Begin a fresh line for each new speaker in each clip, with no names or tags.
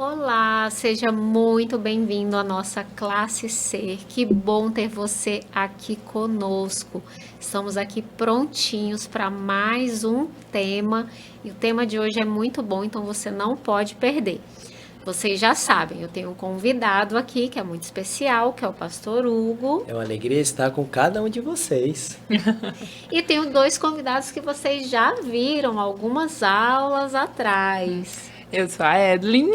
Olá, seja muito bem-vindo à nossa classe C. Que bom ter você aqui conosco. Estamos aqui prontinhos para mais um tema e o tema de hoje é muito bom, então você não pode perder. Vocês já sabem, eu tenho um convidado aqui que é muito especial, que é o pastor Hugo,
É uma alegria estar com cada um de vocês.
e tenho dois convidados que vocês já viram algumas aulas atrás.
Eu sou a Edlin,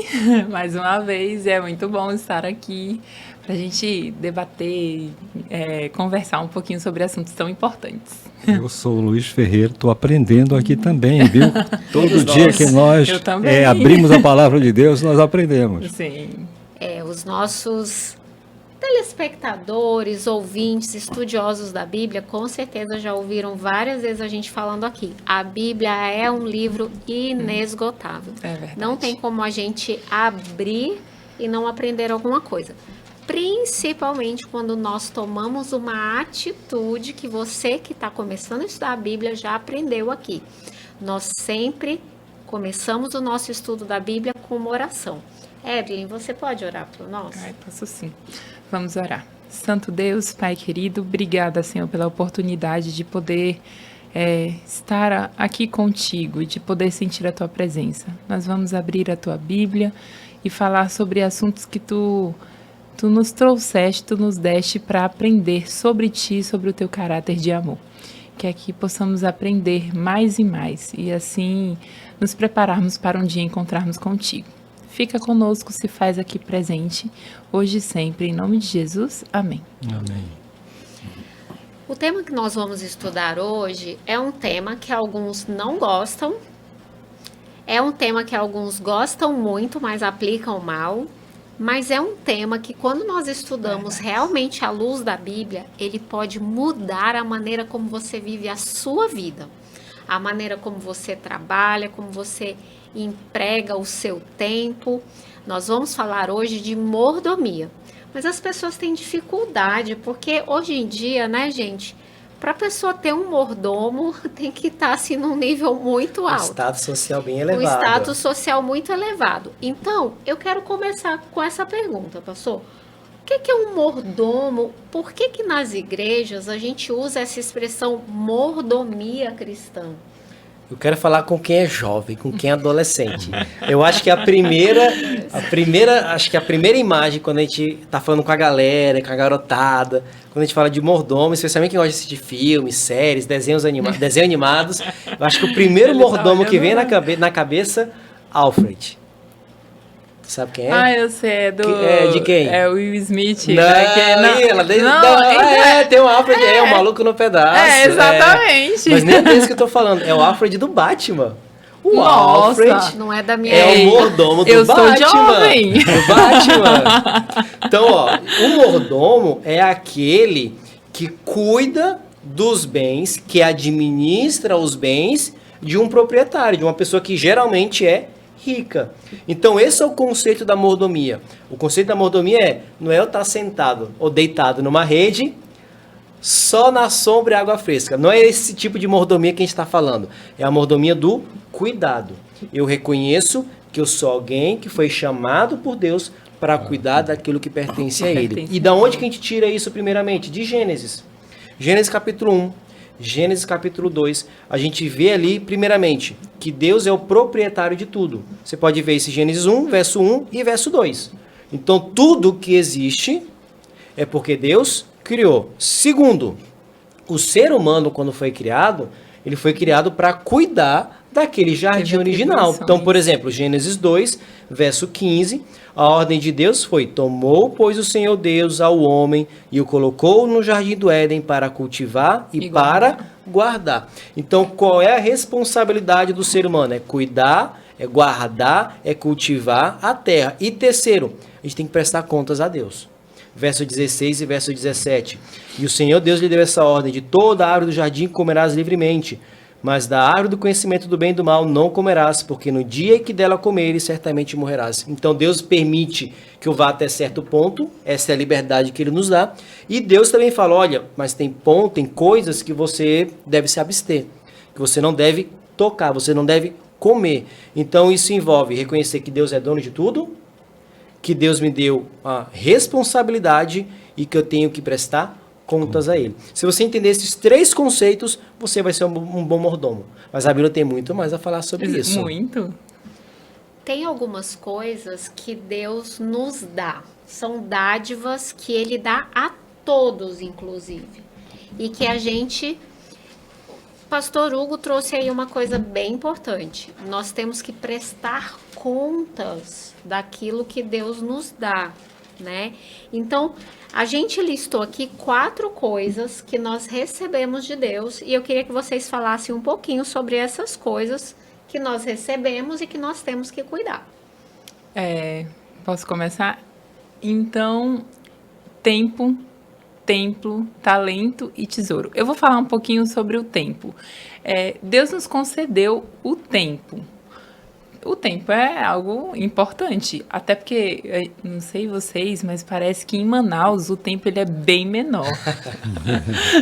mais uma vez, e é muito bom estar aqui para a gente debater, conversar um pouquinho sobre assuntos tão importantes.
Eu sou o Luiz Ferreira, estou aprendendo aqui também, viu? Todo
Todos
dia
nós.
que nós
Eu também.
abrimos a palavra de Deus, nós aprendemos.
Sim,
Os nossos telespectadores, ouvintes, estudiosos da Bíblia, com certeza já ouviram várias vezes a gente falando aqui. A Bíblia é um livro inesgotável.
é verdade.
Não tem como a gente abrir e não aprender alguma coisa. Principalmente quando nós tomamos uma atitude que você que está começando a estudar a Bíblia já aprendeu aqui. Nós sempre começamos o nosso estudo da Bíblia com uma oração. Evelyn, você pode orar por nós?
Ai, posso sim. Vamos orar. Santo Deus, Pai querido, obrigada, Senhor, pela oportunidade de poder estar aqui contigo e de poder sentir a Tua presença. Nós vamos abrir a Tua Bíblia e falar sobre assuntos que Tu nos trouxeste, Tu nos deste para aprender sobre Ti, sobre o Teu caráter de amor. Que aqui possamos aprender mais e mais e assim nos prepararmos para um dia encontrarmos contigo. Fica conosco, se faz aqui presente, hoje e sempre, em nome de Jesus. Amém.
Amém.
O tema que nós vamos estudar hoje é um tema que alguns não gostam, é um tema que alguns gostam muito, mas aplicam mal, mas é um tema que quando nós estudamos realmente à luz da Bíblia, ele pode mudar a maneira como você vive a sua vida, a maneira como você trabalha, como você emprega o seu tempo. Nós vamos falar hoje de mordomia. Mas as pessoas têm dificuldade, porque hoje em dia, né, gente, para a pessoa ter um mordomo, tem que estar assim num nível muito alto.
Um status social bem
Um
elevado.
status social muito elevado. Então, eu quero começar com essa pergunta, pastor. O que é um mordomo? Por que nas igrejas a gente usa essa expressão mordomia cristã?
Eu quero falar com quem é jovem, com quem é adolescente. Eu acho que a primeira imagem quando a gente tá falando com a galera, com a garotada, quando a gente fala de mordomo, especialmente quem gosta de assistir filmes, séries, desenhos animados, eu acho que o primeiro mordomo que vem na cabeça, Alfred. Tu sabe quem é?
Ah, eu sei,
De quem?
É o Will Smith.
Não,
Não,
tem o Alfred, é o maluco no pedaço.
exatamente.
Mas nem é desse que eu tô falando, é o Alfred do Batman. O
Nossa.
Alfred
Não é da minha
é o
época.
mordomo do
Eu sou
Batman.
jovem.
Do Batman. Então, ó, o mordomo é aquele que cuida dos bens, que administra os bens de um proprietário, de uma pessoa que geralmente é rica. Então, esse é o conceito da mordomia. O conceito da mordomia não é eu estar sentado ou deitado numa rede só na sombra e água fresca. Não é esse tipo de mordomia que a gente está falando. É a mordomia do cuidado. Eu reconheço que eu sou alguém que foi chamado por Deus para cuidar daquilo que pertence a Ele. E da onde que a gente tira isso primeiramente? De Gênesis. Gênesis capítulo 1. Gênesis capítulo 2, a gente vê ali, primeiramente, que Deus é o proprietário de tudo. Você pode ver esse Gênesis 1, verso 1 e verso 2. Então, tudo que existe é porque Deus criou. Segundo, o ser humano, quando foi criado, ele foi criado para cuidar daquele jardim original. Então, por exemplo, Gênesis 2, verso 15, a ordem de Deus foi: tomou, pois, o Senhor Deus ao homem e o colocou no jardim do Éden para cultivar e para guardar. Então, qual é a responsabilidade do ser humano? É cuidar, é guardar, é cultivar a terra. E terceiro, a gente tem que prestar contas a Deus. Verso 16 e verso 17. E o Senhor Deus lhe deu essa ordem: de toda a árvore do jardim comerás livremente, mas da árvore do conhecimento do bem e do mal não comerás, porque no dia que dela comeres, certamente morrerás. Então Deus permite que eu vá até certo ponto, essa é a liberdade que Ele nos dá. E Deus também fala: olha, mas tem coisas que você deve se abster, que você não deve tocar, você não deve comer. Então isso envolve reconhecer que Deus é dono de tudo, que Deus me deu a responsabilidade e que eu tenho que prestar contas a Ele. Se você entender esses 3 conceitos, você vai ser um bom mordomo. Mas a Bíblia tem muito mais a falar sobre isso.
Muito.
Tem algumas coisas que Deus nos dá. São dádivas que Ele dá a todos, inclusive. E que a gente... Pastor Hugo trouxe aí uma coisa bem importante. Nós temos que prestar contas daquilo que Deus nos dá, né? Então, a gente listou aqui 4 coisas que nós recebemos de Deus e eu queria que vocês falassem um pouquinho sobre essas coisas que nós recebemos e que nós temos que cuidar.
Posso começar? Então, tempo, templo, talento e tesouro. Eu vou falar um pouquinho sobre o tempo. Deus nos concedeu o tempo. O tempo é algo importante, até porque, não sei vocês, mas parece que em Manaus o tempo ele é bem menor.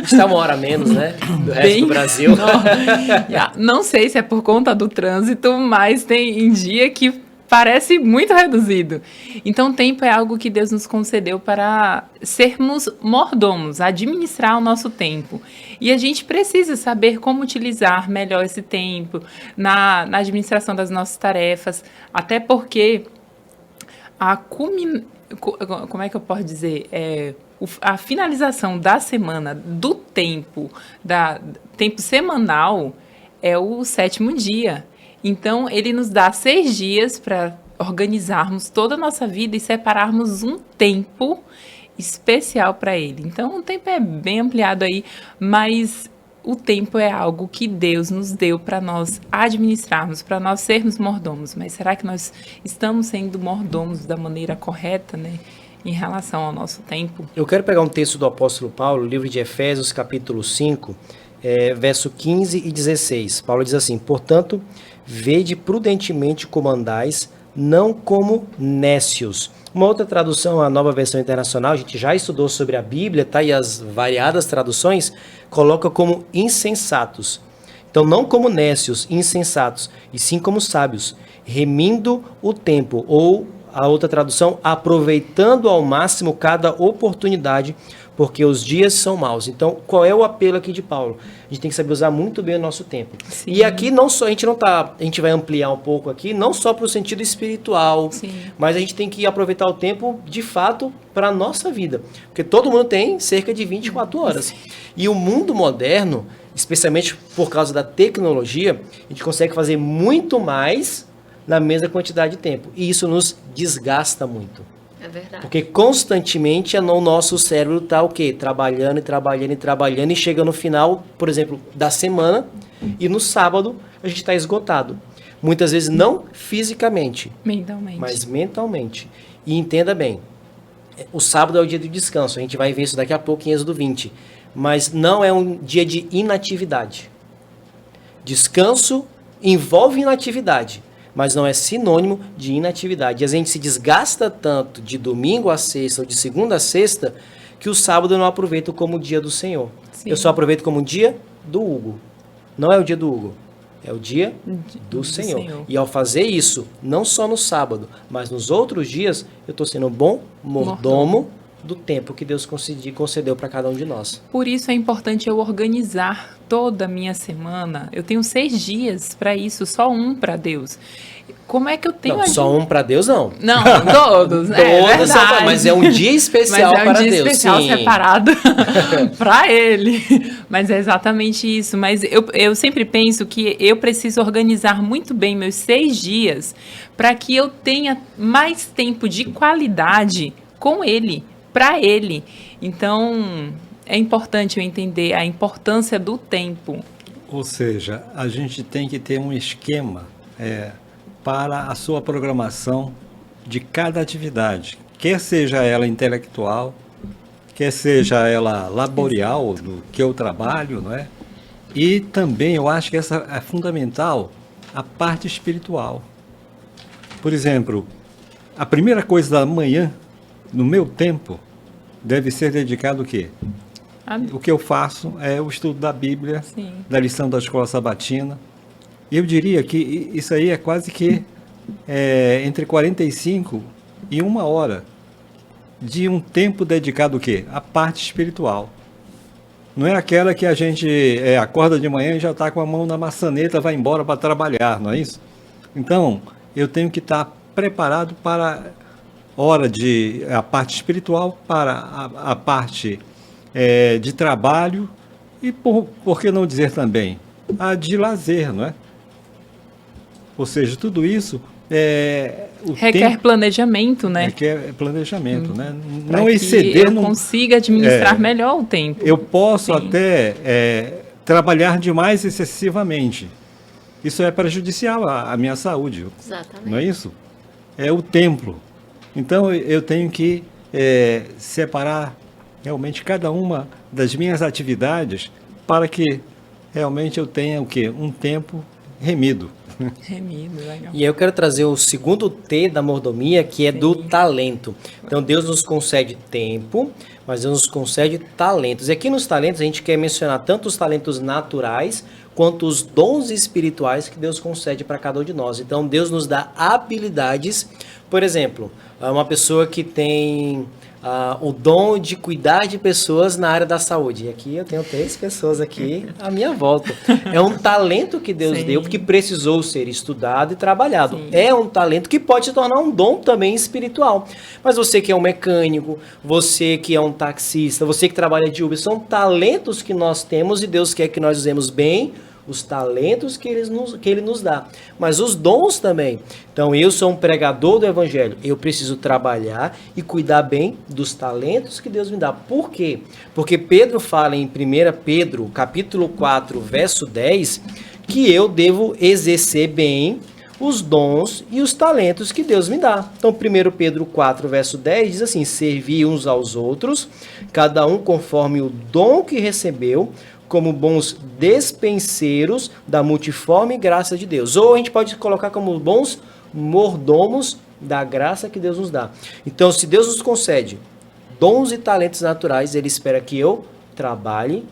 Está 1 hora menos, né? Do resto do Brasil.
Não sei se é por conta do trânsito, mas tem em dia que parece muito reduzido. Então, o tempo é algo que Deus nos concedeu para sermos mordomos, administrar o nosso tempo. E a gente precisa saber como utilizar melhor esse tempo na administração das nossas tarefas, até porque como é que eu posso dizer? A finalização da semana, do tempo semanal, é o 7º dia. Então, ele nos dá 6 dias para organizarmos toda a nossa vida e separarmos um tempo especial para ele. Então, o tempo é bem ampliado aí, mas o tempo é algo que Deus nos deu para nós administrarmos, para nós sermos mordomos. Mas será que nós estamos sendo mordomos da maneira correta, né, em relação ao nosso tempo?
Eu quero pegar um texto do apóstolo Paulo, livro de Efésios, capítulo 5, verso 15 e 16. Paulo diz assim: portanto, vede prudentemente como andais, não como nécios. Uma outra tradução, a Nova Versão Internacional, a gente já estudou sobre a Bíblia, tá? E as variadas traduções coloca como insensatos. Então, não como nécios, insensatos, e sim como sábios, remindo o tempo, ou a outra tradução, aproveitando ao máximo cada oportunidade, porque os dias são maus. Então, qual é o apelo aqui de Paulo? A gente tem que saber usar muito bem o nosso tempo.
Sim.
E aqui não só, a gente vai ampliar um pouco aqui, não só para o sentido espiritual,
Sim.
mas a gente tem que aproveitar o tempo, de fato, para a nossa vida. Porque todo mundo tem cerca de 24 horas. E o mundo moderno, especialmente por causa da tecnologia, a gente consegue fazer muito mais na mesma quantidade de tempo. E isso nos desgasta muito.
É verdade.
Porque constantemente o nosso cérebro está o quê? Trabalhando e trabalhando e trabalhando, e chega no final, por exemplo, da semana, e no sábado a gente está esgotado. Muitas vezes não fisicamente,
Mentalmente.
mas mentalmente. E entenda bem, o sábado é o dia do descanso, a gente vai ver isso daqui a pouco em Êxodo 20, mas não é um dia de inatividade. Descanso envolve inatividade, mas não é sinônimo de inatividade. E a gente se desgasta tanto de domingo a sexta ou de segunda a sexta que o sábado eu não aproveito como o dia do Senhor.
Sim.
Eu só aproveito como o dia do Hugo. Não é o dia do Hugo, é o dia do Senhor. E ao fazer isso, não só no sábado, mas nos outros dias, eu estou sendo um bom mordomo do tempo que Deus concedeu para cada um de nós.
Por isso é importante eu organizar toda a minha semana. Eu tenho 6 dias para isso, só um para Deus. Como é que eu tenho...
Não, só um para Deus, não.
Não, todos.
Todos são, mas é um dia especial para Deus.
Mas é um dia especial
sim.
separado para Ele. Mas é exatamente isso. Mas eu sempre penso que eu preciso organizar muito bem meus 6 dias para que eu tenha mais tempo de qualidade com Ele, para Ele. Então, é importante eu entender a importância do tempo.
Ou seja, a gente tem que ter um esquema para a sua programação de cada atividade, quer seja ela intelectual, quer seja ela laboral, do que eu trabalho, não é? E também eu acho que essa é fundamental, a parte espiritual. Por exemplo, a primeira coisa da manhã, no meu tempo, deve ser dedicado o quê? O que eu faço é o estudo da Bíblia,
Sim.
da lição da escola sabatina. E eu diria que isso aí é quase que entre 45% e 1 hora de um tempo dedicado o quê? À parte espiritual. Não é aquela que a gente acorda de manhã e já está com a mão na maçaneta, vai embora para trabalhar, não é isso? Então, eu tenho que estar preparado para a parte espiritual, para a parte de trabalho e, por que não dizer também, a de lazer, não é? Ou seja, tudo isso
requer planejamento, né?
Requer planejamento, né?
Pra
Não
que
exceder...
eu consiga administrar melhor o tempo.
Eu posso
Sim.
até trabalhar demais excessivamente. Isso é prejudicial à minha saúde,
Exatamente.
não é isso? É o templo. Então, eu tenho que separar realmente cada uma das minhas atividades para que realmente eu tenha o quê? Um tempo remido.
Remido, legal.
E aí eu quero trazer o segundo T da mordomia, que é do talento. Então Deus nos concede tempo, mas Deus nos concede talentos. E aqui nos talentos a gente quer mencionar tanto os talentos naturais, quanto os dons espirituais que Deus concede para cada um de nós. Então Deus nos dá habilidades. Por exemplo, uma pessoa que tem o dom de cuidar de pessoas na área da saúde. E aqui eu tenho 3 pessoas aqui à minha volta. É um talento que Deus
Sim.
deu, porque precisou ser estudado e trabalhado.
Sim.
É um talento que pode se tornar um dom também espiritual. Mas você que é um mecânico, você que é um taxista, você que trabalha de Uber, são talentos que nós temos e Deus quer que nós usemos bem os talentos que Ele nos dá. Mas os dons também. Então, eu sou um pregador do Evangelho. Eu preciso trabalhar e cuidar bem dos talentos que Deus me dá. Por quê? Porque Pedro fala em 1 Pedro, capítulo 4, verso 10, que eu devo exercer bem os dons e os talentos que Deus me dá. Então, 1 Pedro 4, verso 10 diz assim: servi uns aos outros, cada um conforme o dom que recebeu, como bons despenseiros da multiforme graça de Deus. Ou a gente pode colocar como bons mordomos da graça que Deus nos dá. Então, se Deus nos concede dons e talentos naturais, Ele espera que eu trabalhe,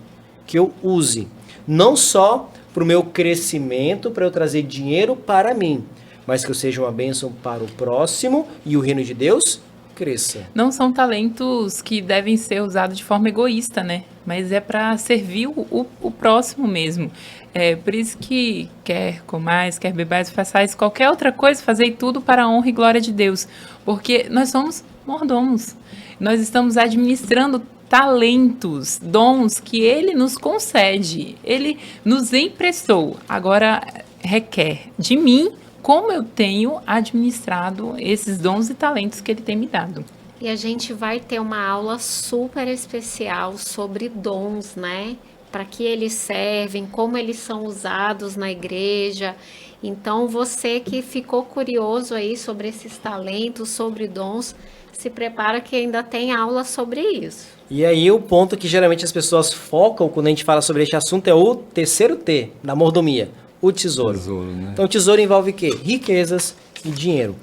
que eu use. Não só para o meu crescimento, para eu trazer dinheiro para mim, mas que eu seja uma bênção para o próximo e o reino de Deus cresça.
Não são talentos que devem ser usados de forma egoísta, né? Mas é para servir o próximo mesmo. É por isso que quer comais, quer bebais, façais qualquer outra coisa, fazei tudo para a honra e glória de Deus. Porque nós somos mordomos. Nós estamos administrando talentos, dons que Ele nos concede. Ele nos emprestou. Agora requer de mim como eu tenho administrado esses dons e talentos que Ele tem me dado.
E a gente vai ter uma aula super especial sobre dons, né? Para que eles servem, como eles são usados na igreja. Então, você que ficou curioso aí sobre esses talentos, sobre dons, se prepara que ainda tem aula sobre isso.
E aí o ponto que geralmente as pessoas focam quando a gente fala sobre este assunto é o terceiro T da mordomia, o tesouro.
Né?
Então, o tesouro envolve o quê? Riquezas e dinheiro.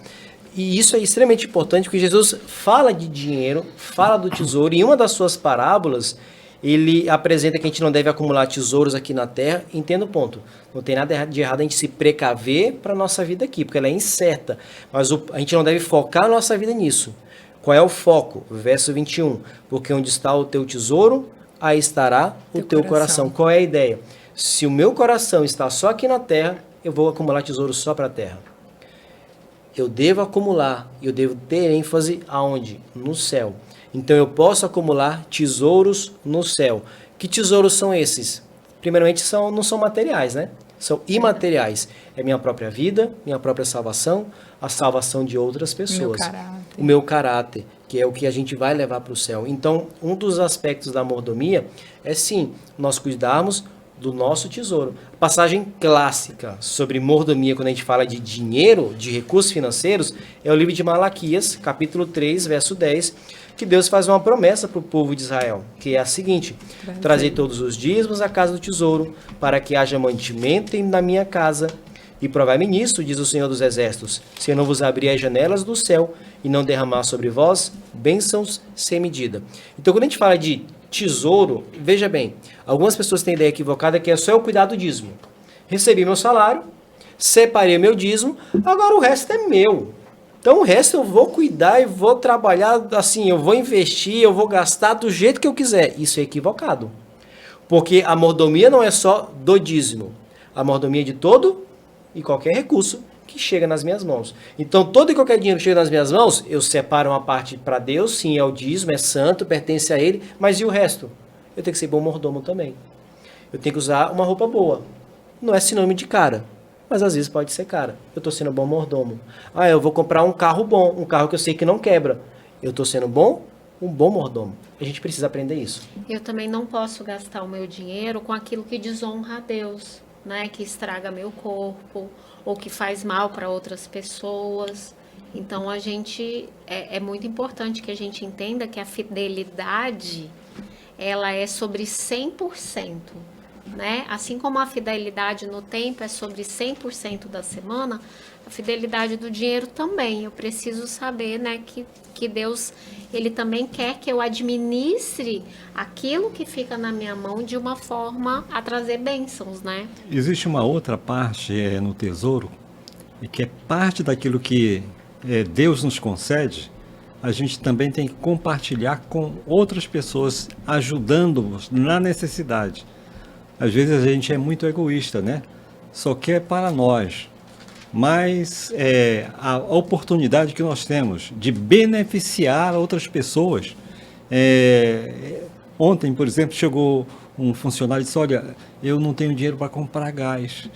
E isso é extremamente importante porque Jesus fala de dinheiro, fala do tesouro, e em uma das suas parábolas, ele apresenta que a gente não deve acumular tesouros aqui na terra. Entenda o ponto. Não tem nada de errado a gente se precaver para a nossa vida aqui, porque ela é incerta. Mas a gente não deve focar a nossa vida nisso. Qual é o foco? Verso 21. Porque onde está o teu tesouro, aí estará o teu coração. Qual é a ideia? Se o meu coração está só aqui na terra, eu vou acumular tesouro só para a terra. Eu devo acumular, eu devo ter ênfase aonde? No céu. Então eu posso acumular tesouros no céu. Que tesouros são esses? Primeiramente, não são materiais, né? São imateriais. É minha própria vida, minha própria salvação, a salvação de outras pessoas. O meu caráter, que é o que a gente vai levar para o céu. Então, um dos aspectos da mordomia é sim, nós cuidarmos do nosso tesouro. A passagem clássica sobre mordomia, quando a gente fala de dinheiro, de recursos financeiros, é o livro de Malaquias, capítulo 3, verso 10, que Deus faz uma promessa para o povo de Israel, que é a seguinte: trazei todos os dízimos à casa do tesouro, para que haja mantimento na minha casa, e provai-me nisso, diz o Senhor dos Exércitos, se eu não vos abrir as janelas do céu e não derramar sobre vós bênçãos sem medida. Então, quando a gente fala de tesouro, veja bem, algumas pessoas têm ideia equivocada que é só eu cuidar do dízimo. Recebi meu salário, separei meu dízimo, agora o resto é meu. Então o resto eu vou cuidar e vou trabalhar assim, eu vou investir, eu vou gastar do jeito que eu quiser. Isso é equivocado. Porque a mordomia não é só do dízimo. A mordomia é de todo e qualquer recurso que chega nas minhas mãos. Então todo e qualquer dinheiro que chega nas minhas mãos, eu separo uma parte para Deus, sim, é o dízimo, é santo, pertence a Ele, mas e o resto? Eu tenho que ser bom mordomo também. Eu tenho que usar uma roupa boa. Não é sinônimo de cara, mas às vezes pode ser cara. Eu estou sendo bom mordomo. Ah, eu vou comprar um carro bom, um carro que eu sei que não quebra. Eu estou sendo um bom mordomo. A gente precisa aprender isso.
Eu também não posso gastar o meu dinheiro com aquilo que desonra a Deus, né? Que estraga meu corpo ou que faz mal para outras pessoas. Então a gente é muito importante que a gente entenda que a fidelidade ela é sobre 100%, né? Assim como a fidelidade no tempo é sobre 100% da semana, a fidelidade do dinheiro também. Eu preciso saber, né, que Deus, Ele também quer que eu administre aquilo que fica na minha mão de uma forma a trazer bênçãos, né?
Existe uma outra parte no tesouro, e que é parte daquilo que Deus nos concede, a gente também tem que compartilhar com outras pessoas, ajudando-os na necessidade. Às vezes a gente é muito egoísta, né? Só quer para nós. Mas a oportunidade que nós temos de beneficiar outras pessoas. Ontem, por exemplo, chegou um funcionário e disse, olha, eu não tenho dinheiro para comprar gás.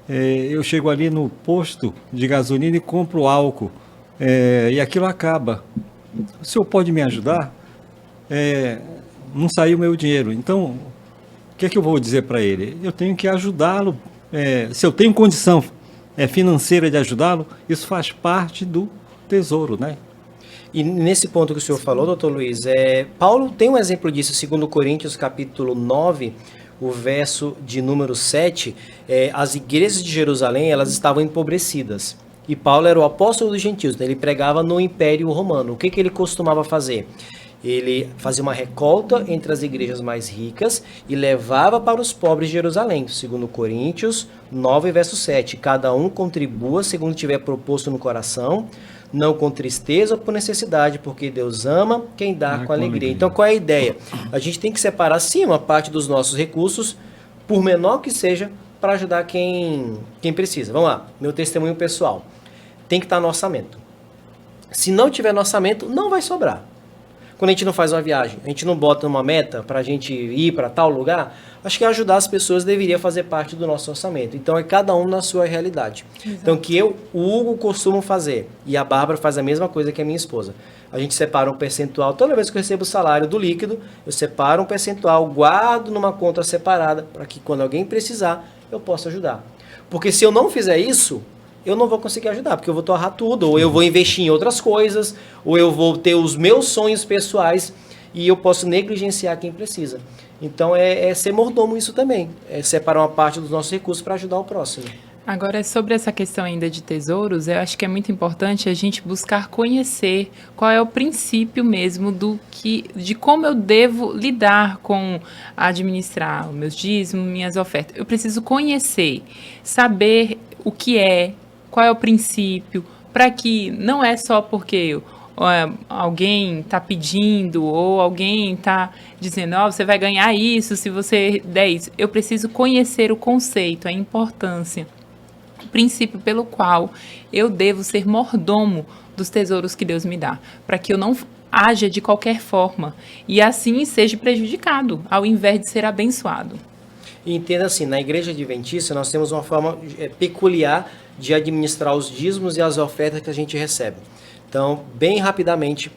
Eu chego ali no posto de gasolina e compro álcool. E aquilo acaba. O senhor pode me ajudar? Não saiu meu dinheiro. Então, o que é que eu vou dizer para ele? Eu tenho que ajudá-lo. Se eu tenho condição financeira de ajudá-lo, isso faz parte do tesouro, né?
E nesse ponto que o senhor falou, doutor Luiz, Paulo tem um exemplo disso, 2 Coríntios capítulo 9, o verso de número 7, as igrejas de Jerusalém, elas estavam empobrecidas. E Paulo era o apóstolo dos gentios, né? Ele pregava no Império Romano. O que ele costumava fazer? Ele fazia uma recolta entre as igrejas mais ricas e levava para os pobres de Jerusalém. 2 Coríntios 9, verso 7. Cada um contribua segundo tiver proposto no coração, não com tristeza ou por necessidade, porque Deus ama quem dá com alegria. Então, qual é a ideia? A gente tem que separar, sim, uma parte dos nossos recursos, por menor que seja, para ajudar quem precisa. Vamos lá, meu testemunho pessoal. Tem que estar no orçamento. Se não tiver no orçamento, não vai sobrar. Quando a gente não faz uma viagem, a gente não bota uma meta para a gente ir para tal lugar, acho que ajudar as pessoas deveria fazer parte do nosso orçamento. Então, é cada um na sua realidade. Exato. Então, o Hugo costumo fazer, e a Bárbara faz a mesma coisa que a minha esposa. A gente separa um percentual, toda vez que eu recebo o salário do líquido, eu separo um percentual, guardo numa conta separada, para que quando alguém precisar, eu possa ajudar. Porque se eu não fizer isso, eu não vou conseguir ajudar, porque eu vou torrar tudo, ou eu vou investir em outras coisas, ou eu vou ter os meus sonhos pessoais e eu posso negligenciar quem precisa. Então é ser mordomo isso também, é separar uma parte dos nossos recursos para ajudar o próximo.
Agora, sobre essa questão ainda de tesouros, eu acho que é muito importante a gente buscar conhecer qual é o princípio mesmo de como eu devo lidar com administrar os meus dízimos, minhas ofertas. Eu preciso conhecer, saber o que qual é o princípio, para que não é só porque alguém está pedindo ou alguém está dizendo, você vai ganhar isso se você der isso. Eu preciso conhecer o conceito, a importância, o princípio pelo qual eu devo ser mordomo dos tesouros que Deus me dá, para que eu não haja de qualquer forma e assim seja prejudicado, ao invés de ser abençoado.
E entenda assim, na Igreja Adventista nós temos uma forma peculiar de administrar os dízimos e as ofertas que a gente recebe. Então, bem rapidamente,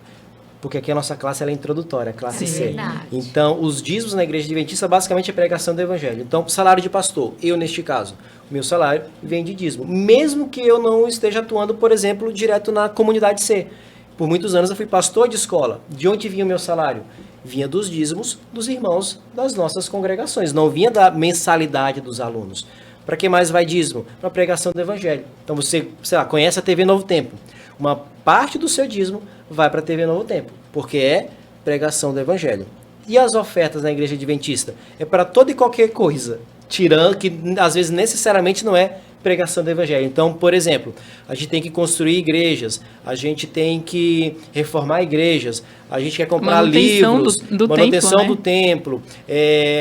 porque aqui a nossa classe ela é introdutória, a classe C.
Verdade.
Então, os dízimos na Igreja Adventista basicamente é pregação do Evangelho. Então, salário de pastor, eu neste caso, o meu salário vem de dízimo. Mesmo que eu não esteja atuando, por exemplo, direto na comunidade C. Por muitos anos eu fui pastor de escola. De onde vinha o meu salário? Vinha dos dízimos dos irmãos das nossas congregações, não vinha da mensalidade dos alunos. Para que mais vai dízimo? Para a pregação do Evangelho. Então você, conhece a TV Novo Tempo. Uma parte do seu dízimo vai para a TV Novo Tempo, porque é pregação do Evangelho. E as ofertas na Igreja Adventista? É para toda e qualquer coisa, tirando que às vezes necessariamente não é pregação do evangelho. Então, por exemplo, a gente tem que construir igrejas, a gente tem que reformar igrejas, a gente quer comprar
Manutenção
livros,
do
manutenção
templo,
do templo,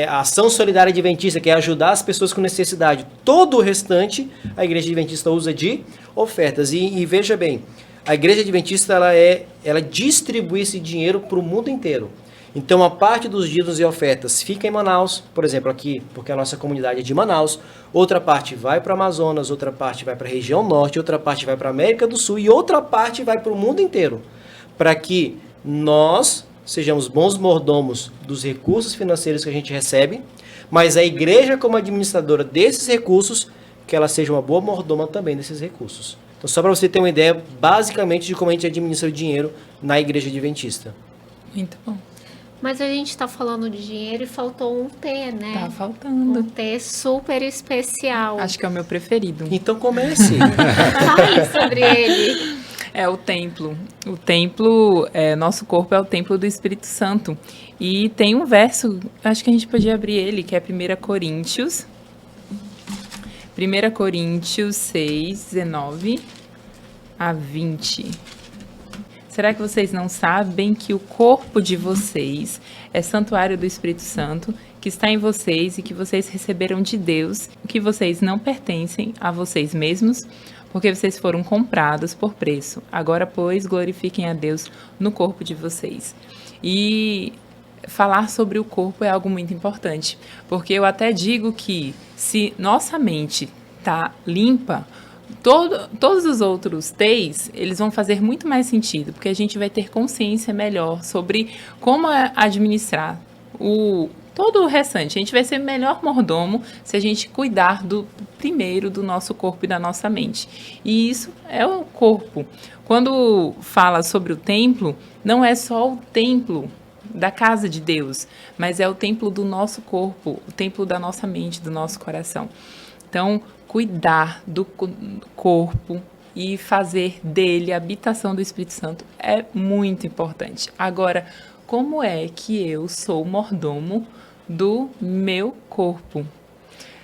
a ação solidária adventista, que é ajudar as pessoas com necessidade. Todo o restante, a igreja adventista usa de ofertas. E veja bem, a igreja adventista ela distribui esse dinheiro para o mundo inteiro. Então, a parte dos dízimos e ofertas fica em Manaus, por exemplo, aqui, porque a nossa comunidade é de Manaus. Outra parte vai para o Amazonas, outra parte vai para a região norte, outra parte vai para a América do Sul e outra parte vai para o mundo inteiro. Para que nós sejamos bons mordomos dos recursos financeiros que a gente recebe, mas a igreja, como administradora desses recursos, que ela seja uma boa mordoma também desses recursos. Então, só para você ter uma ideia, basicamente, de como a gente administra o dinheiro na igreja adventista.
Muito bom.
Mas a gente está falando de dinheiro e faltou um T, né?
Tá faltando.
Um T super especial.
Acho que é o meu preferido.
Então, comece.
Fale sobre ele.
É o templo. O templo, nosso corpo é o templo do Espírito Santo. E tem um verso, acho que a gente podia abrir ele, que é 1 Coríntios. 1 Coríntios 6, 19 a 20. Será que vocês não sabem que o corpo de vocês é santuário do Espírito Santo, que está em vocês e que vocês receberam de Deus, que vocês não pertencem a vocês mesmos, porque vocês foram comprados por preço. Agora, pois, glorifiquem a Deus no corpo de vocês. E falar sobre o corpo é algo muito importante, porque eu até digo que se nossa mente está limpa, todos os outros T's, eles vão fazer muito mais sentido, porque a gente vai ter consciência melhor sobre como administrar todo o restante. A gente vai ser melhor mordomo se a gente cuidar primeiro do nosso corpo e da nossa mente. E isso é o corpo. Quando fala sobre o templo, não é só o templo da casa de Deus, mas é o templo do nosso corpo, o templo da nossa mente, do nosso coração. Então, cuidar do corpo e fazer dele a habitação do Espírito Santo é muito importante. Agora, como é que eu sou mordomo do meu corpo?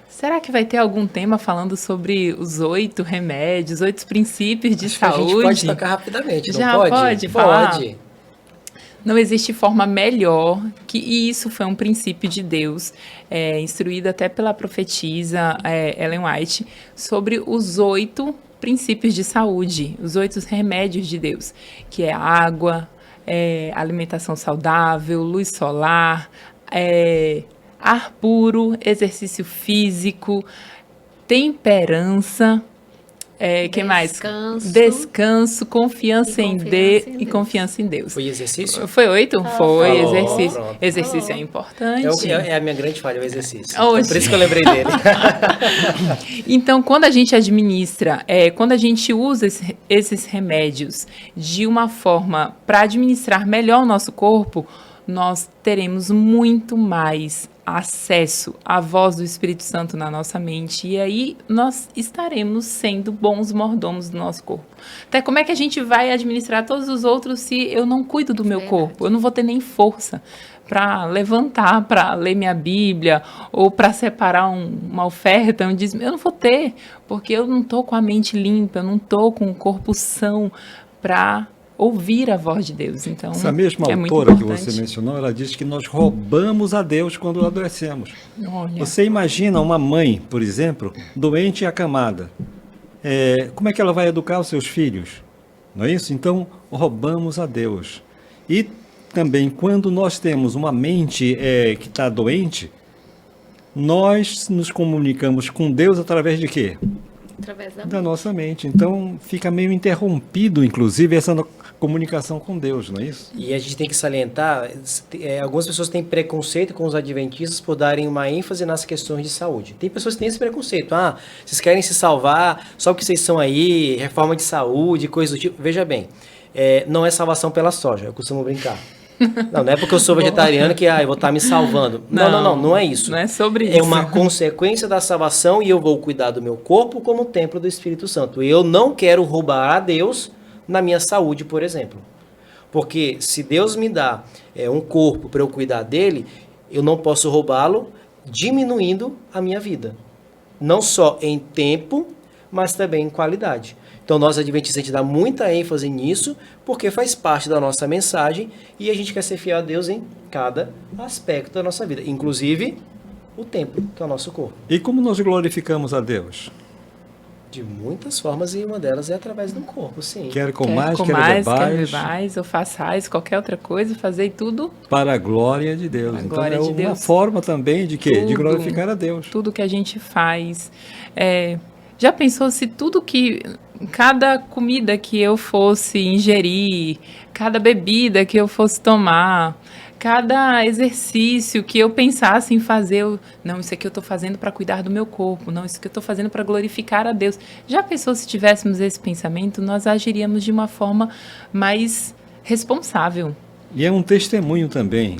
Será que vai ter algum tema falando sobre os 8 remédios, 8 princípios de saúde?
A gente pode tocar rapidamente, não
Já
pode?
pode falar?
Pode.
Não existe forma melhor e isso foi um princípio de Deus, instruído até pela profetisa Ellen White, sobre os 8 princípios de saúde, os 8 remédios de Deus, que é água, alimentação saudável, luz solar, ar puro, exercício físico, temperança, que mais? Descanso, confiança em Deus.
Foi exercício?
Foi 8? Foi,
Falou,
exercício.
pronto.
Exercício é importante.
É a minha grande falha, o exercício.
Hoje.
Então, por isso que eu lembrei dele.
Então, quando a gente administra, quando a gente usa esses remédios de uma forma para administrar melhor o nosso corpo, nós teremos muito mais acesso à voz do Espírito Santo na nossa mente e aí nós estaremos sendo bons mordomos do nosso corpo. Até como é que a gente vai administrar todos os outros se eu não cuido do meu corpo? Eu não vou ter nem força para levantar, para ler minha Bíblia ou para separar uma oferta, um dízimo. Eu não vou ter, porque eu não estou com a mente limpa, eu não estou com o corpo são para ouvir a voz de Deus. Então,
essa mesma autora que você mencionou, ela diz que nós roubamos a Deus quando adoecemos.
Olha.
Você imagina uma mãe, por exemplo, doente e acamada. Como é que ela vai educar os seus filhos? Não é isso? Então, roubamos a Deus. E também, quando nós temos uma mente que está doente, nós nos comunicamos com Deus através de quê?
Através
da nossa mente. Então, fica meio interrompido, inclusive, essa comunicação com Deus, não é isso?
E a gente tem que salientar, algumas pessoas têm preconceito com os adventistas por darem uma ênfase nas questões de saúde. Tem pessoas que têm esse preconceito. Vocês querem se salvar só porque vocês são aí, reforma de saúde, coisa do tipo. Veja bem, não é salvação pela soja, eu costumo brincar. Não é porque eu sou vegetariano que eu vou estar me salvando. Não é isso.
Não é sobre isso.
É uma consequência da salvação e eu vou cuidar do meu corpo como templo do Espírito Santo. Eu não quero roubar a Deus na minha saúde, por exemplo. Porque se Deus me dá um corpo para eu cuidar dele, eu não posso roubá-lo diminuindo a minha vida. Não só em tempo, mas também em qualidade. Então, nós adventistas, a gente dá muita ênfase nisso, porque faz parte da nossa mensagem e a gente quer ser fiel a Deus em cada aspecto da nossa vida, inclusive o templo, que é o nosso corpo.
E como nós glorificamos a Deus?
De muitas formas, e uma delas é através do corpo, sim.
Quer
Quer
comais, quer
quer
bebais,
bebais, ou façais, qualquer outra coisa, fazei tudo,
para a glória de Deus.
Para a
Então
glória
é
de
uma
Deus.
forma também de quê? De
Tudo.
glorificar a Deus.
tudo que a gente faz. Já pensou se cada comida que eu fosse ingerir, cada bebida que eu fosse tomar, cada exercício que eu pensasse em fazer, não, isso aqui eu estou fazendo para cuidar do meu corpo, não, isso aqui eu estou fazendo para glorificar a Deus. Já pensou se tivéssemos esse pensamento, nós agiríamos de uma forma mais responsável.
E é um testemunho também.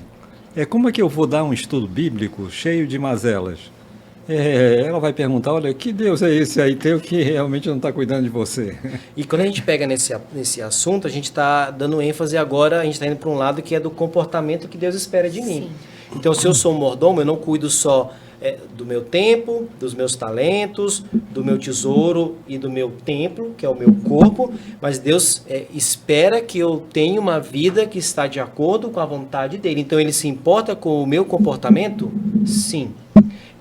Como é que eu vou dar um estudo bíblico cheio de mazelas? Ela vai perguntar, olha, que Deus é esse aí teu que realmente não está cuidando de você?
E quando a gente pega nesse assunto, a gente está dando ênfase agora, a gente está indo para um lado que é do comportamento que Deus espera de mim. Então, se eu sou um mordomo, eu não cuido só do meu tempo, dos meus talentos, do meu tesouro e do meu templo, que é o meu corpo, mas Deus espera que eu tenha uma vida que está de acordo com a vontade dele. Então, ele se importa com o meu comportamento? Sim.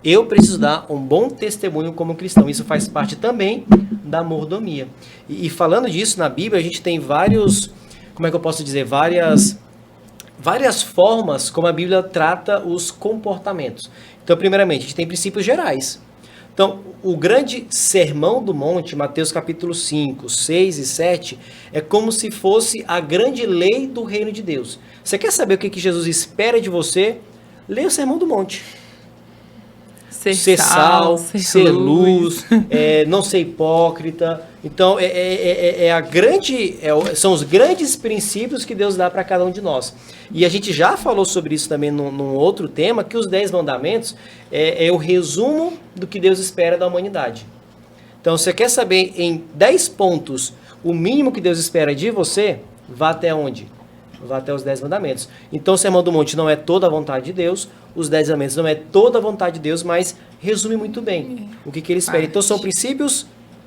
Eu preciso dar um bom testemunho como cristão. Isso faz parte também da mordomia. E falando disso, na Bíblia, a gente tem várias formas como a Bíblia trata os comportamentos. Então, primeiramente, a gente tem princípios gerais. Então, o grande sermão do monte, Mateus capítulo 5, 6 e 7, é como se fosse a grande lei do reino de Deus. Você quer saber o que Jesus espera de você? Leia o sermão do monte. Ser sal, ser luz, não ser hipócrita. Então, são os grandes princípios que Deus dá para cada um de nós. E a gente já falou sobre isso também num outro tema, que os 10 mandamentos é o resumo do que Deus espera da humanidade. Então, você quer saber em 10 pontos o mínimo que Deus espera de você? Vá até onde? Vá até os 10 mandamentos. Então, o Sermão do Monte não é toda a vontade de Deus, os 10 mandamentos não é toda a vontade de Deus, mas resume muito bem o que ele espera. Então, são princípios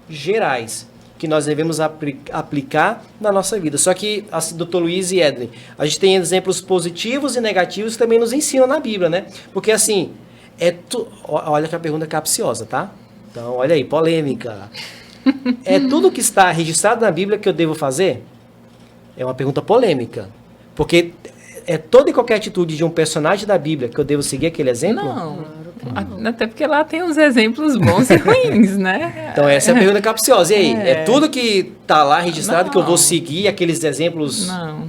gerais que nós devemos aplicar na nossa vida. Só que, assim, Dr. Luiz e Edwin, a gente tem exemplos positivos e negativos que também nos ensinam na Bíblia, né? Porque, assim, olha que a pergunta é capciosa, tá? Então, olha aí, polêmica. É tudo que está registrado na Bíblia que eu devo fazer? É uma pergunta polêmica. Porque toda e qualquer atitude de um personagem da Bíblia que eu devo seguir aquele exemplo?
Não, até porque lá tem uns exemplos bons e ruins, né?
Então essa é a pergunta capciosa. E aí, é tudo que está lá registrado que eu vou
Não.
seguir aqueles exemplos?
Não.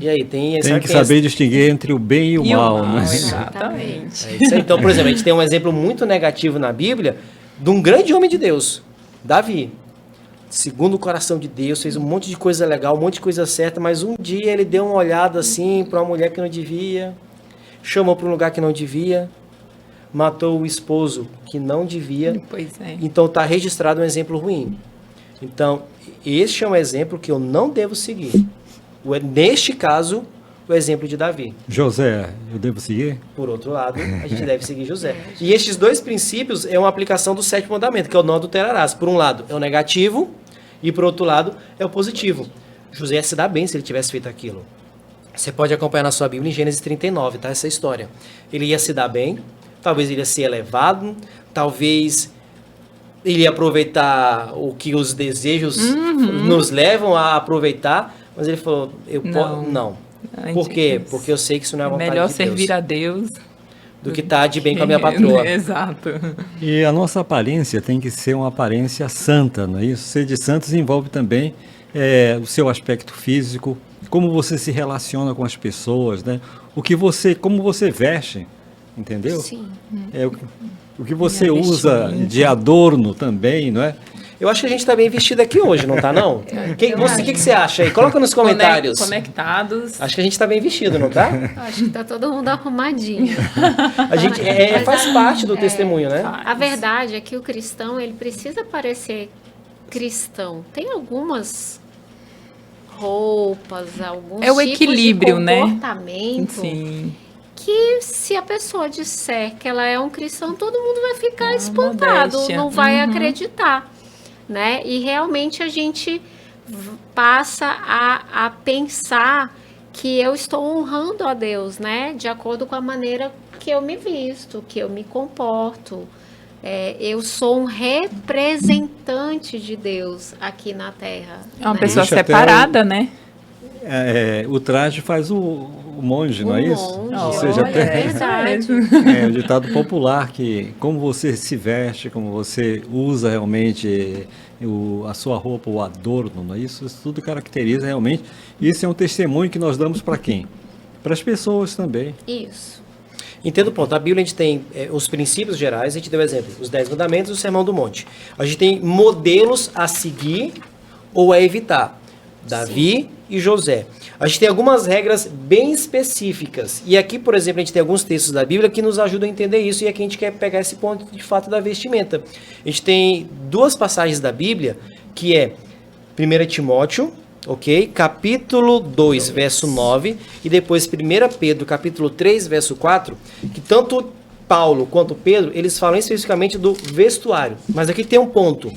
E aí, tem
Tem que saber distinguir entre o bem e o mal, né?
Exatamente.
É isso aí. Então, por exemplo, a gente tem um exemplo muito negativo na Bíblia de um grande homem de Deus, Davi. Segundo o coração de Deus, fez um monte de coisa legal, um monte de coisa certa, mas um dia ele deu uma olhada assim para uma mulher que não devia, chamou para um lugar que não devia, matou o esposo que não devia.
Pois é.
Então está registrado um exemplo ruim. Então, este é um exemplo que eu não devo seguir. Neste caso, o exemplo de Davi.
José, eu devo seguir?
Por outro lado, a gente deve seguir José. E estes dois princípios é uma aplicação do 7º mandamento, que é o não adulterarás. Por um lado, é o negativo, e por outro lado, é o positivo. José ia se dar bem se ele tivesse feito aquilo. Você pode acompanhar na sua Bíblia em Gênesis 39, tá? Essa história. Ele ia se dar bem, talvez ele ia ser elevado, talvez ele ia aproveitar o que os desejos nos levam a aproveitar, mas ele falou, não. Por quê? Porque eu sei que isso não é a vontade de Deus.
Melhor servir a Deus
do que estar de bem com a minha patroa.
Exato.
E a nossa aparência tem que ser uma aparência santa, não é isso? Ser de santos envolve também o seu aspecto físico, como você se relaciona com as pessoas, né? Como você veste, entendeu?
Sim.
O que você
Minha
usa
vestimenta.
de adorno também, não é?
Eu acho que a gente está bem vestido aqui hoje, não tá não? O que você acha aí? Coloca nos comentários.
Conectados.
Acho que a gente está bem vestido, não tá?
Acho que tá todo mundo arrumadinho.
A gente faz parte do testemunho, né?
A verdade é que o cristão, ele precisa parecer cristão. Tem algumas roupas, alguns
É o
tipos
equilíbrio,
de
né?
comportamento,
Sim.
que se a pessoa disser que ela é um cristão, todo mundo vai ficar espantado,
modéstia.
não vai acreditar. né? E realmente a gente passa a pensar que eu estou honrando a Deus, né? De acordo com a maneira que eu me visto, que eu me comporto. Eu sou um representante de Deus aqui na Terra.
É uma
né?
pessoa
Existe até
separada, né?
O traje faz o monge, não é isso?
Monge,
Ou seja,
olha,
até-
é verdade.
o ditado popular que como você se veste, como você usa realmente a sua roupa, o adorno, não é isso? Isso tudo caracteriza realmente. Isso é um testemunho que nós damos para quem? Para as pessoas também.
Isso.
Entendo o ponto. A Bíblia a gente tem os princípios gerais, a gente deu exemplo, os 10 mandamentos e o Sermão do Monte. A gente tem modelos a seguir ou a evitar. Davi e José. A gente tem algumas regras bem específicas. E aqui, por exemplo, a gente tem alguns textos da Bíblia que nos ajudam a entender isso. E aqui a gente quer pegar esse ponto de fato da vestimenta. A gente tem duas passagens da Bíblia, que é 1 Timóteo, ok? Capítulo 2, verso 9. E depois 1 Pedro, capítulo 3, verso 4. Que tanto Paulo quanto Pedro, eles falam especificamente do vestuário. Mas aqui tem um ponto.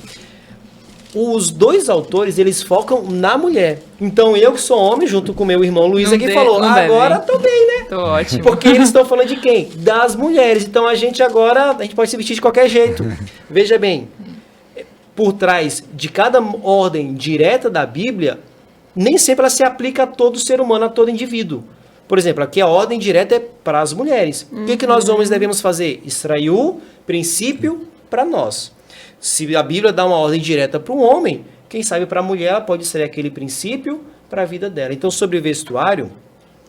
Os dois autores, eles focam na mulher. Então, eu que sou homem, junto com meu irmão Luiz
Não
aqui,
dê-
falou,
não deve.
agora tô bem, né?
Tô ótimo.
Porque eles estão falando de quem? Das mulheres. Então, a gente pode se vestir de qualquer jeito. Veja bem, por trás de cada ordem direta da Bíblia, nem sempre ela se aplica a todo ser humano, a todo indivíduo. Por exemplo, aqui a ordem direta é para as mulheres. O que nós homens devemos fazer? Extrair o princípio para nós. Se a Bíblia dá uma ordem direta para um homem, quem sabe para a mulher ela pode ser aquele princípio para a vida dela. Então, sobre vestuário,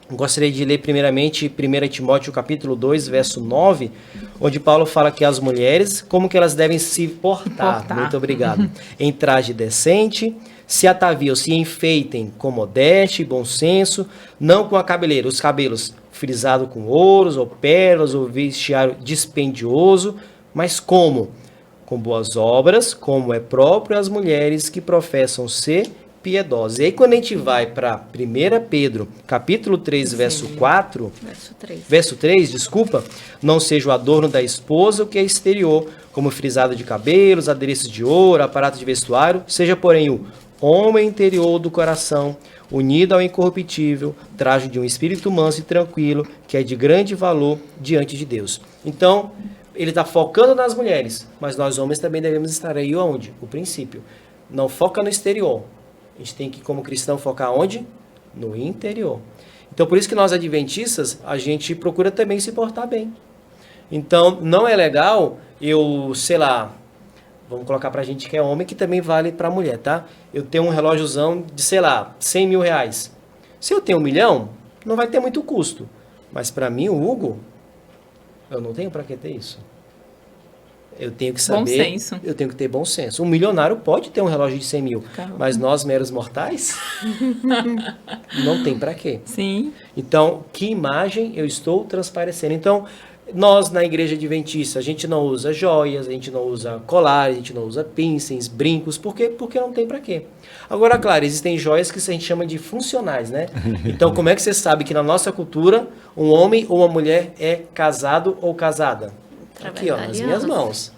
eu gostaria de ler primeiramente 1 Timóteo capítulo 2, verso 9, onde Paulo fala que as mulheres, como que elas devem se portar. Muito obrigado. Em traje decente, se ataviam, se enfeitem com modéstia e bom senso, não com a cabeleira, os cabelos frisados com ouros ou pérolas ou vestiário dispendioso, mas como? Com boas obras, como é próprio às mulheres que professam ser piedosas. E aí quando a gente vai para 1 Pedro, capítulo 3, verso 4, verso 3, desculpa, não seja o adorno da esposa o que é exterior, como frisado de cabelos, adereços de ouro, aparato de vestuário, seja porém o homem interior do coração, unido ao incorruptível, traje de um espírito manso e tranquilo, que é de grande valor diante de Deus. Então, ele está focando nas mulheres, mas nós homens também devemos estar aí onde? O princípio. Não foca no exterior. A gente tem que, como cristão, focar onde? No interior. Então, por isso que nós adventistas, a gente procura também se portar bem. Então, não é legal sei lá, vamos colocar pra gente que é homem, que também vale pra mulher, tá? Eu tenho um relógiozão de, sei lá, 100 mil reais. Se eu tenho 1 milhão, não vai ter muito custo. Mas pra mim, o Hugo, eu não tenho pra que ter isso. Eu tenho que saber...
Bom senso.
Eu tenho que ter bom senso. Um milionário pode ter um relógio de 100 mil,
Caramba.
mas nós, meros mortais, não tem pra quê.
Sim.
Então, que imagem eu estou transparecendo? Então, nós na igreja adventista, a gente não usa joias, a gente não usa colares, a gente não usa piercings, brincos, por quê? Porque não tem pra quê. Agora, claro, existem joias que a gente chama de funcionais, né? Então, como é que você sabe que na nossa cultura, um homem ou uma mulher é casado ou casada? Aqui, ó, nas minhas mãos.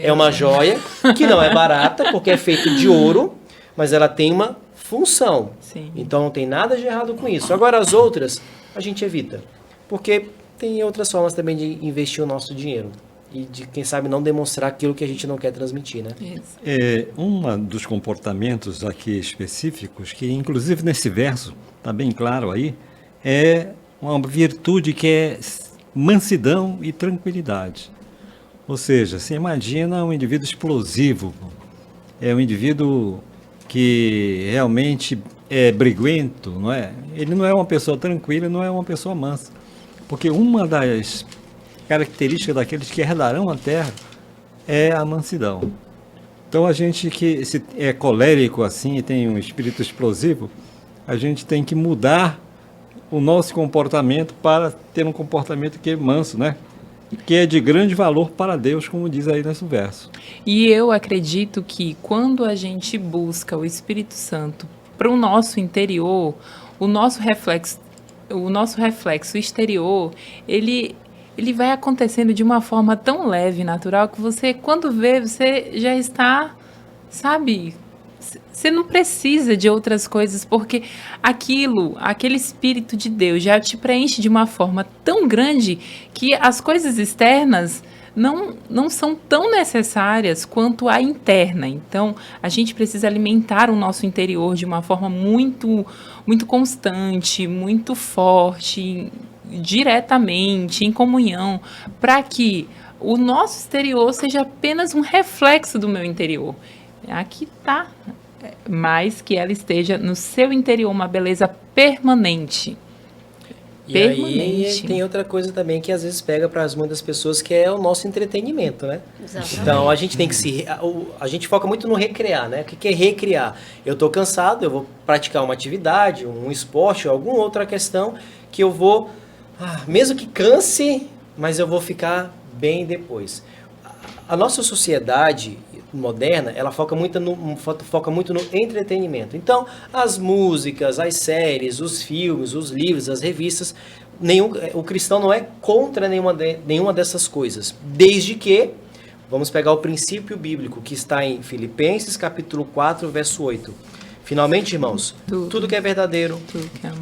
É uma joia que não é barata, porque é feito de ouro, mas ela tem uma função.
Sim.
Então não tem nada de errado com isso. Agora as outras, a gente evita. Porque tem outras formas também de investir o nosso dinheiro. E de, quem sabe, não demonstrar aquilo que a gente não quer transmitir, né?
Isso.
Um dos comportamentos aqui específicos, que inclusive nesse verso, está bem claro aí, é uma virtude que é mansidão e tranquilidade. Ou seja, você imagina um indivíduo explosivo, é um indivíduo que realmente é briguento, não é? Ele não é uma pessoa tranquila, não é uma pessoa mansa. Porque uma das características daqueles que herdarão a terra é a mansidão. Então a gente que é colérico assim e tem um espírito explosivo, a gente tem que mudar o nosso comportamento para ter um comportamento que é manso, né? Que é de grande valor para Deus, como diz aí nesse verso.
E eu acredito que quando a gente busca o Espírito Santo para o nosso interior, o nosso reflexo exterior, ele vai acontecendo de uma forma tão leve, natural, que você, quando vê, você já está sabe? Você não precisa de outras coisas, porque aquele Espírito de Deus já te preenche de uma forma tão grande que as coisas externas não são tão necessárias quanto a interna. Então, a gente precisa alimentar o nosso interior de uma forma muito, muito constante, muito forte, diretamente, em comunhão, para que o nosso exterior seja apenas um reflexo do meu interior. Aqui está, mas que ela esteja no seu interior, uma beleza permanente.
E aí tem outra coisa também que às vezes pega para muitas pessoas, que é o nosso entretenimento, né?
Exatamente.
Então a gente tem que a gente foca muito no recriar, né? O que é recriar? Eu estou cansado, eu vou praticar uma atividade, um esporte, alguma outra questão que eu vou, mesmo que canse, mas eu vou ficar bem depois. A nossa sociedade moderna, ela foca muito no entretenimento. Então, as músicas, as séries, os filmes, os livros, as revistas, o cristão não é contra nenhuma dessas coisas, desde que, vamos pegar o princípio bíblico que está em Filipenses capítulo 4, verso 8. Finalmente, irmãos, tudo que é verdadeiro,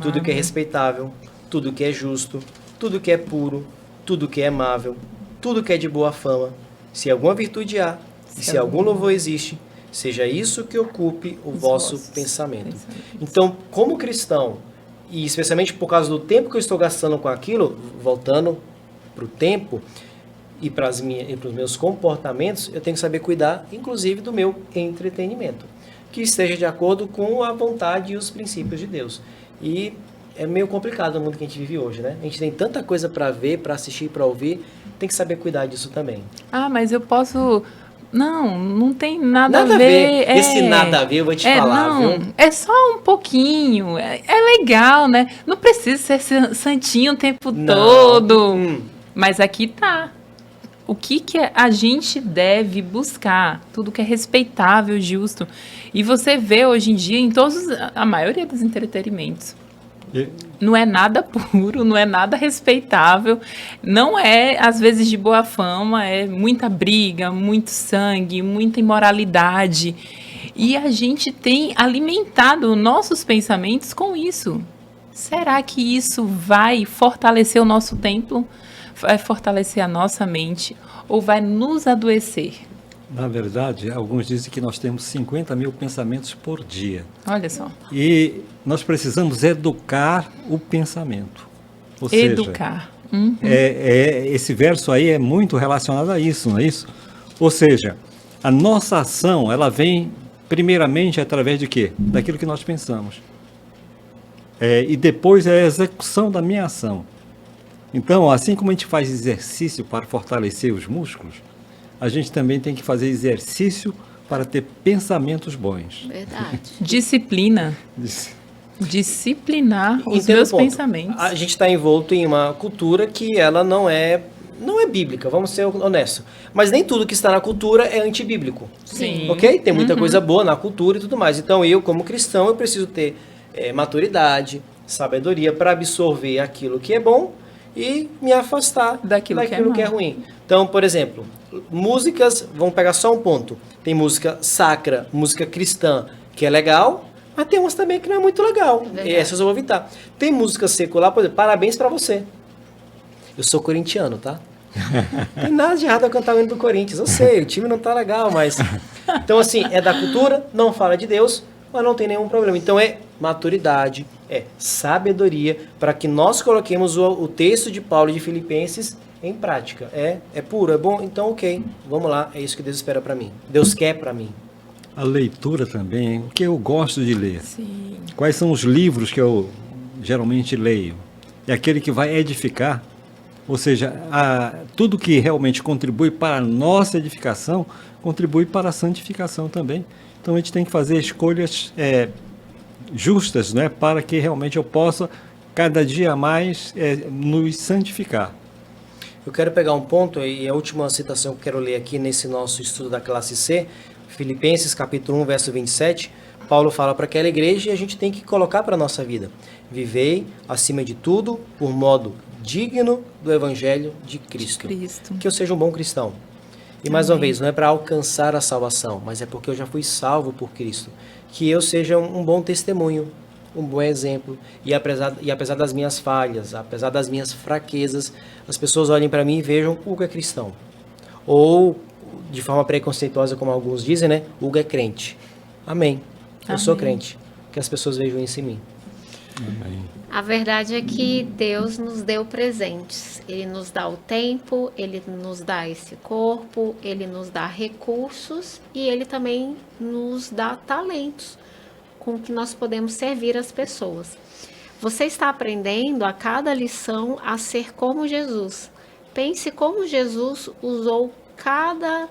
tudo que é respeitável, tudo que é justo, tudo que é puro, tudo que é amável, tudo que é de boa fama, se alguma virtude há, e se algum louvor existe, seja isso que ocupe o vosso pensamento. Então, como cristão, e especialmente por causa do tempo que eu estou gastando com aquilo, voltando para o tempo e para os meus comportamentos, eu tenho que saber cuidar, inclusive, do meu entretenimento, que esteja de acordo com a vontade e os princípios de Deus. E é meio complicado no mundo que a gente vive hoje, né? A gente tem tanta coisa para ver, para assistir, para ouvir, tem que saber cuidar disso também.
Mas eu posso... Não tem nada a ver.
Esse nada a ver, eu vou te falar, viu?
É só um pouquinho. É legal, né? Não precisa ser santinho o tempo todo. Mas aqui tá. O que a gente deve buscar? Tudo que é respeitável, justo. E você vê hoje em dia em a maioria dos entretenimentos. Não é nada puro, não é nada respeitável, não é, às vezes, de boa fama, é muita briga, muito sangue, muita imoralidade. E a gente tem alimentado nossos pensamentos com isso. Será que isso vai fortalecer o nosso templo? Vai fortalecer a nossa mente? Ou vai nos adoecer?
Na verdade, alguns dizem que nós temos 50 mil pensamentos por dia.
Olha só.
E nós precisamos educar o pensamento. Ou
educar.
Seja, esse verso aí é muito relacionado a isso, não é isso? Ou seja, a nossa ação, ela vem primeiramente através de quê? Daquilo que nós pensamos. E depois é a execução da minha ação. Então, assim como a gente faz exercício para fortalecer os músculos, a gente também tem que fazer exercício para ter pensamentos bons.
Verdade.
Disciplina. Disciplinar os meus pensamentos.
A gente está envolto em uma cultura que ela não é bíblica, vamos ser honestos. Mas nem tudo que está na cultura é antibíblico.
Sim.
Ok? Tem muita coisa boa na cultura e tudo mais. Então eu, como cristão, eu preciso ter maturidade, sabedoria para absorver aquilo que é bom e me afastar daquilo que é ruim. Então, por exemplo, músicas, vamos pegar só um ponto. Tem música sacra, música cristã, que é legal, mas tem umas também que não é muito legal. E essas eu vou evitar. Tem música secular, por exemplo, parabéns pra você. Eu sou corintiano, tá? Não tem nada de errado a cantar o hino do Corinthians. Eu sei, o time não tá legal, mas... Então, assim, é da cultura, não fala de Deus, mas não tem nenhum problema. Então, é maturidade, é sabedoria, para que nós coloquemos o texto de Paulo de Filipenses em prática. É puro, é bom? Então, ok, vamos lá, é isso que Deus espera para mim. Deus quer para mim.
A leitura também, o que eu gosto de ler.
Sim.
Quais são os livros que eu geralmente leio? É aquele que vai edificar, ou seja, tudo que realmente contribui para a nossa edificação, contribui para a santificação também. Então, a gente tem que fazer escolhas justas, né, para que realmente eu possa, cada dia mais, nos santificar.
Eu quero pegar um ponto, e a última citação que eu quero ler aqui nesse nosso estudo da classe C, Filipenses capítulo 1, verso 27, Paulo fala para aquela igreja e a gente tem que colocar para a nossa vida. Vivei, acima de tudo, por modo digno do Evangelho de Cristo. Que eu seja um bom cristão. E mais uma
Amém.
vez, não é para alcançar a salvação, mas é porque eu já fui salvo por Cristo. Que eu seja um bom testemunho, um bom exemplo. E apesar das minhas falhas, apesar das minhas fraquezas, as pessoas olhem para mim e vejam: Hugo é cristão. Ou, de forma preconceituosa, como alguns dizem, né? Hugo é crente. Amém. Eu sou
Amém.
crente. Que as pessoas vejam isso em mim.
Amém.
A verdade é que Deus nos deu presentes. Ele nos dá o tempo, Ele nos dá esse corpo, Ele nos dá recursos e Ele também nos dá talentos com que nós podemos servir as pessoas. Você está aprendendo a cada lição a ser como Jesus. Pense como Jesus usou cada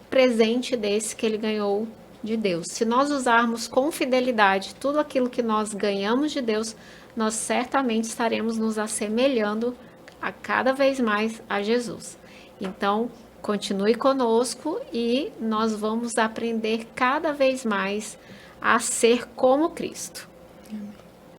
presente desse que ele ganhou de Deus. Se nós usarmos com fidelidade tudo aquilo que nós ganhamos de Deus, nós certamente estaremos nos assemelhando a cada vez mais a Jesus. Então, continue conosco e nós vamos aprender cada vez mais a ser como Cristo.